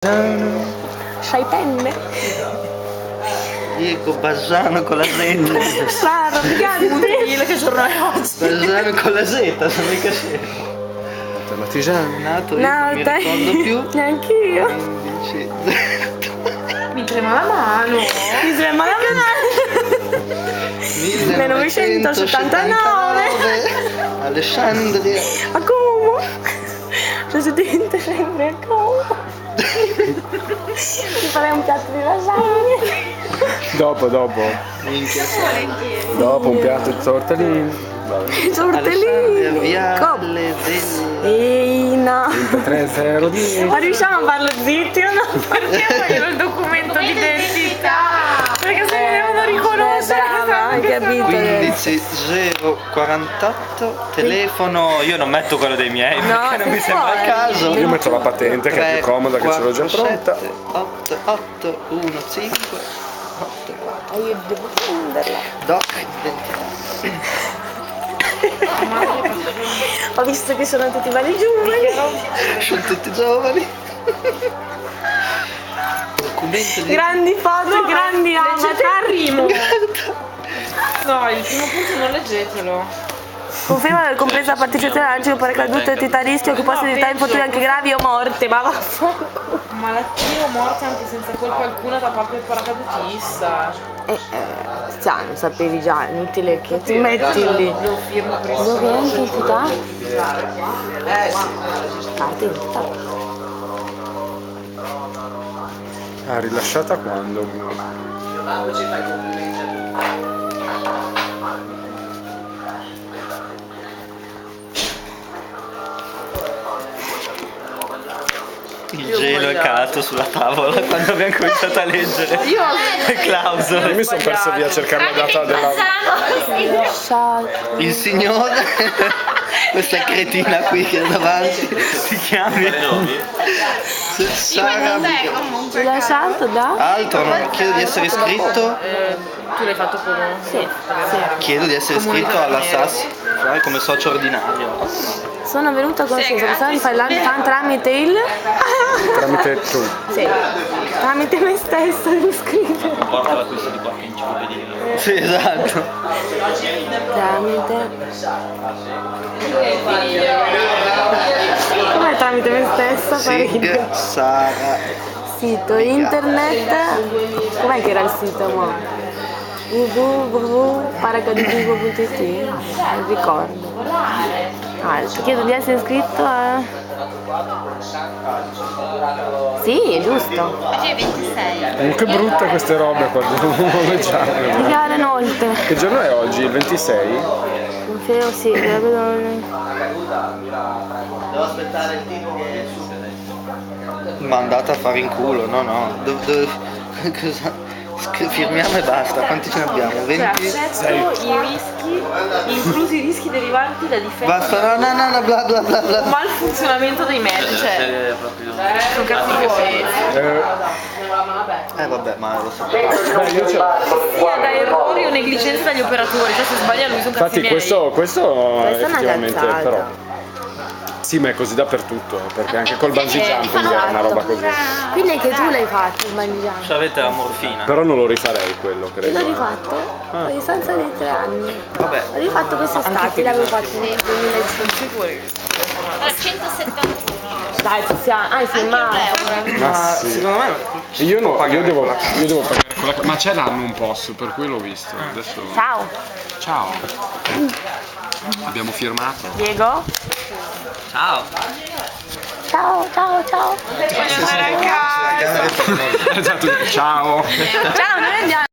C'hai penne? Dico Bassano con la Z. Strano, che giorno è oggi? Bassano con la Z, non mica c'è. Martigiano. Nato io non mi ricordo più. Neanch'io. 15. Mi trema la mano. Mi sembra la mano. 1979. Alessandria. A Como. Residente sempre a Como. Ti farei un piatto di lasagne. Dopo Minchia. un piatto di tortellini. Tortellini. Viale del... Ehi, no. 3010. Ma riusciamo a farlo zitti o no? Perché voglio il documento di identità? Perché se mi devono riconoscere. Brava, hai capito? 15 048 telefono. Io non metto quello dei miei No, perché non se mi sembra puoi. il caso. Io metto la patente che è più comoda, che ce l'ho già pronta. 8 8 1 5 8 4. Io devo prenderla. Doc identità. Ho visto che sono tutti belli giovani. Sono tutti giovani. Documento di... Grandi foto, grandi avatar. Primo. No, il primo punto non leggetelo. Conferma di aver compreso la partecipazione all'agio per cadute, entità a rischio che possono evitare infortuni anche gravi o morte. Ma vaffanculo. Malattia o morte anche senza colpa alcuna da parte del paracadutista. Lo sapevi già, è inutile che ti metti lì. Lo firmo per Dove è identità? Parte identità. Ah, rilasciata quando? Il gelo è calato sulla tavola quando abbiamo cominciato a leggere le clausole. Io mi sono perso via a cercare la data della... Il signore, questa cretina qui che è davanti, ti chiami? Sara. Rilasciato da? Altro, non chiedo di essere iscritto. Tu l'hai fatto come? Sì. Chiedo di essere iscritto alla SAS come socio ordinario. Sono venuta a conoscenza di fare l'anfan tramite il... Tramite tu. Sì. Tramite me stessa devo scrivere. Porta l'acquisto di qualche enciclopedia. Sì, esatto. Tramite... Com'è tramite me stessa? Fa ridere. Sara. Sito internet. Com'è che era il sito? Mo? www.paracadutico.it. Non ricordo. Chiedo di essere iscritto a... Sì, è giusto. Oggi è 26. Comunque brutte queste robe qua, devo leggerle. Dichiara inoltre. Che giorno è oggi? Il 26? Confermo sì, Devo aspettare il tipo che ma andate a fare in culo, no. Cosa? Firmiamo e basta, quanti ce ne abbiamo? 20? Accetto i rischi, inclusi i rischi derivanti da difetti Basta, no, bla bla bla bla. o malfunzionamento dei mezzi, cioè sono cazzi tuoi. Vabbè, ma lo so. Sia da errori o negligenza dagli operatori, cioè se sbagliano lui sono cazzi Infatti miei. questo Questa è una effettivamente cazzata. però... Sì, ma è così dappertutto, perché anche col bungee jumping era una roba così. Quindi anche tu l'hai fatto il mangiare. Avete la morfina. Però non lo rifarei quello, L'ho credo. rifatto a distanza di 3 anni. Vabbè. L'ho rifatto quest'estate, l'avevo fatto nel 2005. 171. Dai, ci siamo. Ah, sei male. Ma sì. Secondo me Io devo pagare quella... Ma c'è l'anno un posto, per cui l'ho visto. Adesso... Ciao. Ciao. Abbiamo firmato. Diego. ciao. Ciao. Esatto. Ciao. Ciao, noi andiamo.